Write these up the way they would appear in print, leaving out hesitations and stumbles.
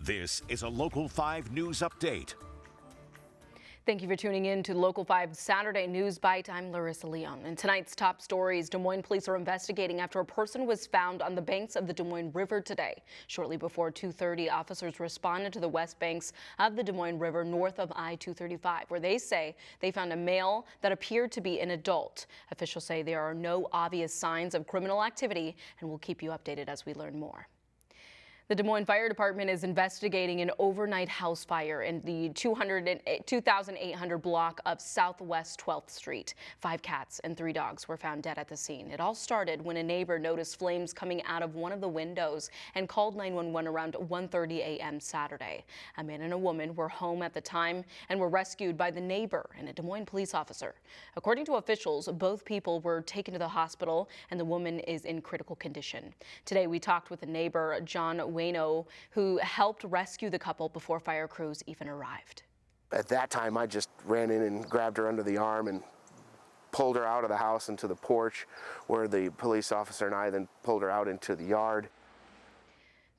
This is a Local 5 News Update. Thank you for tuning in to Local 5 Saturday News Bite. I'm Larissa Leon. In tonight's top stories, Des Moines police are investigating after a person was found on the banks of the Des Moines River today. Shortly before 2:30, officers responded to the west banks of the Des Moines River north of I-235, where they say they found a male that appeared to be an adult. Officials say there are no obvious signs of criminal activity, and we'll keep you updated as we learn more. The Des Moines Fire Department is investigating an overnight house fire in the 2,800 block of Southwest 12th Street. 5 cats and 3 dogs were found dead at the scene. It all started when a neighbor noticed flames coming out of one of the windows and called 911 around 1:30 a.m. Saturday. A man and a woman were home at the time and were rescued by the neighbor and a Des Moines police officer. According to officials, both people were taken to the hospital and the woman is in critical condition. Today we talked with the neighbor, John Wayno, who helped rescue the couple before fire crews even arrived. At that time, I just ran in and grabbed her under the arm and pulled her out of the house into the porch, where the police officer and I then pulled her out into the yard.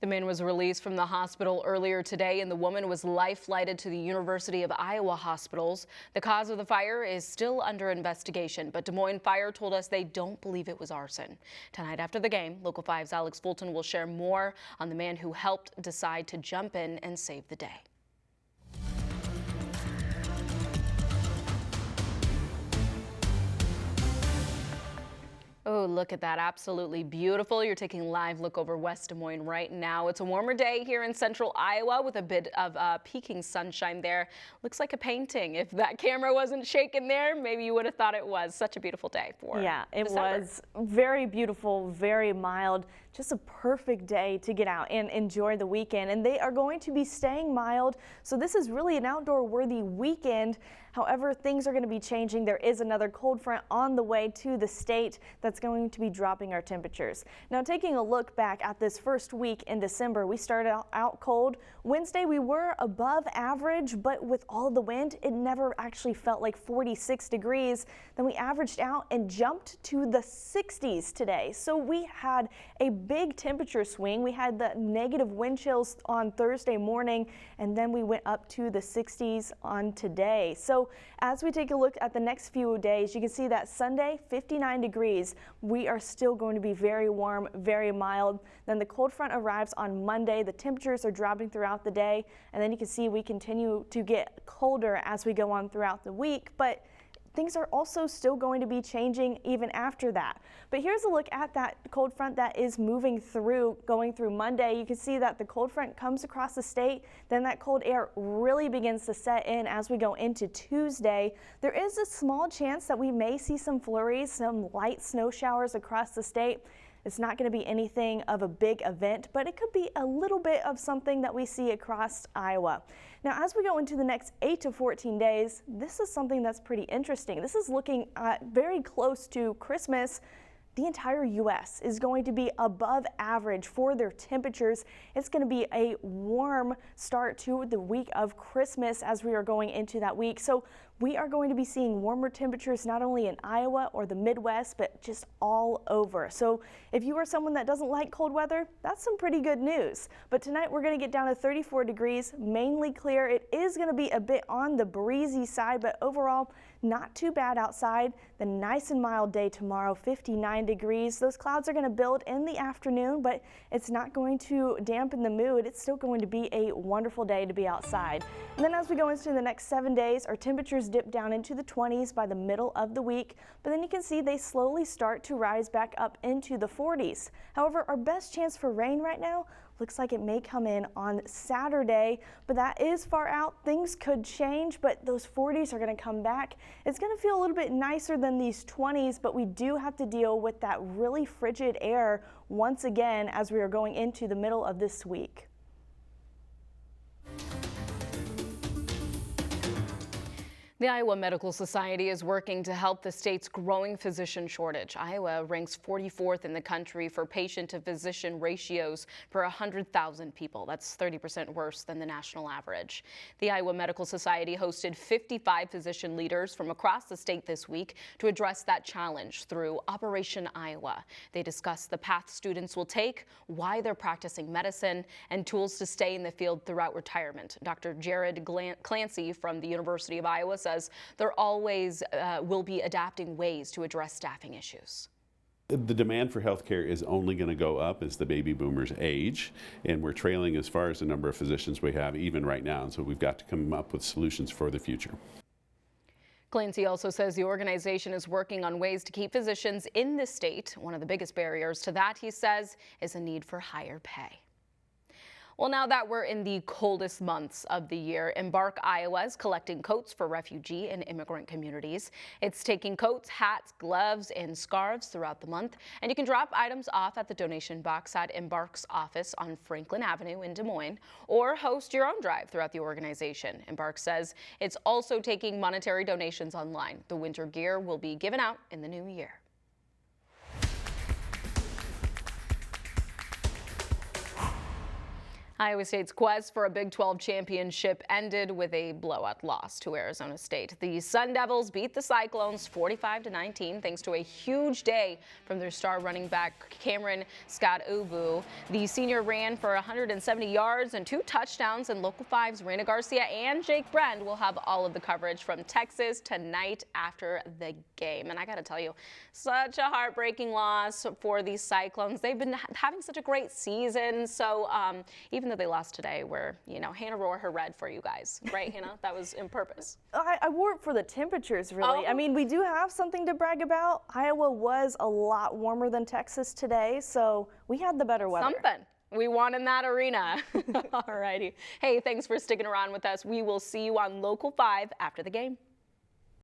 The man was released from the hospital earlier today, and the woman was life-flighted to the University of Iowa hospitals. The cause of the fire is still under investigation, but Des Moines Fire told us they don't believe it was arson. Tonight after the game, Local 5's Alex Fulton will share more on the man who helped decide to jump in and save the day. Oh, look at that. Absolutely beautiful. You're taking a live look over West Des Moines right now. It's a warmer day here in central Iowa with a bit of peaking sunshine there. Looks like a painting. If that camera wasn't shaking there, maybe you would have thought it was. Such a beautiful day for it December. Was very beautiful, very mild. Just a perfect day to get out and enjoy the weekend. And they are going to be staying mild. So this is really an outdoor worthy weekend. However, things are going to be changing. There is another cold front on the way to the state that's going to be dropping our temperatures. Now, taking a look back at this first week in December, we started out cold. Wednesday, we were above average, but with all the wind, it never actually felt like 46 degrees. Then we averaged out and jumped to the 60s today. So we had a big temperature swing. We had the negative wind chills on Thursday morning, and then we went up to the 60s on today. So as we take a look at the next few days, you can see that Sunday, 59 degrees. We are still going to be very warm, very mild. Then the cold front arrives on Monday. The temperatures are dropping throughout the day, and then you can see we continue to get colder as we go on throughout the week. But things are also still going to be changing even after that. But here's a look at that cold front that is moving through, going through Monday. You can see that the cold front comes across the state, then that cold air really begins to set in as we go into Tuesday. There is a small chance that we may see some flurries, some light snow showers across the state. It's not going to be anything of a big event, but it could be a little bit of something that we see across Iowa. Now, as we go into the next 8 to 14 days, this is something that's pretty interesting. This is looking very close to Christmas. The entire U.S. is going to be above average for their temperatures. It's going to be a warm start to the week of Christmas as we are going into that week. So we are going to be seeing warmer temperatures not only in Iowa or the Midwest, but just all over. So if you are someone that doesn't like cold weather, that's some pretty good news. But tonight we're going to get down to 34 degrees, mainly clear. It is going to be a bit on the breezy side, but overall not too bad outside. The nice and mild day tomorrow, 59 degrees. Those clouds are going to build in the afternoon, but it's not going to dampen the mood. It's still going to be a wonderful day to be outside. And then as we go into the next 7 days, our temperatures dip down into the 20s by the middle of the week, but then you can see they slowly start to rise back up into the 40s. However, our best chance for rain right now looks like it may come in on Saturday, but that is far out. Things could change, but those 40s are going to come back. It's going to feel a little bit nicer than these 20s, but we do have to deal with that really frigid air once again as we are going into the middle of this week. The Iowa Medical Society is working to help the state's growing physician shortage. Iowa ranks 44th in the country for patient-to-physician ratios per 100,000 people. That's 30% worse than the national average. The Iowa Medical Society hosted 55 physician leaders from across the state this week to address that challenge through Operation Iowa. They discussed the path students will take, why they're practicing medicine, and tools to stay in the field throughout retirement. Dr. Jared Clancy from the University of Iowa says there always will be adapting ways to address staffing issues. The demand for healthcare is only going to go up as the baby boomers age, and we're trailing as far as the number of physicians we have even right now, and so we've got to come up with solutions for the future. Clancy also says the organization is working on ways to keep physicians in the state. One of the biggest barriers to that, he says, is a need for higher pay. Well, now that we're in the coldest months of the year, Embark Iowa is collecting coats for refugee and immigrant communities. It's taking coats, hats, gloves, and scarves throughout the month, and you can drop items off at the donation box at Embark's office on Franklin Avenue in Des Moines, or host your own drive throughout the organization. Embark says it's also taking monetary donations online. The winter gear will be given out in the new year. Iowa State's quest for a Big 12 championship ended with a blowout loss to Arizona State. The Sun Devils beat the Cyclones 45-19 thanks to a huge day from their star running back Cameron Scott-Ubu. The senior ran for 170 yards and 2 touchdowns, and Local 5's Raina Garcia and Jake Brand will have all of the coverage from Texas tonight after the game. And I got to tell you, such a heartbreaking loss for these Cyclones. They've been having such a great season, so even though they lost today, where, you know, Hannah wore her red for you guys, right, Hannah? That was in purpose. I wore it for the temperatures, really. I mean, we do have something to brag about. Iowa was a lot warmer than Texas today, so we had the better weather. Something. We won in that arena. All righty. Hey, thanks for sticking around with us. We will see you on Local 5 after the game.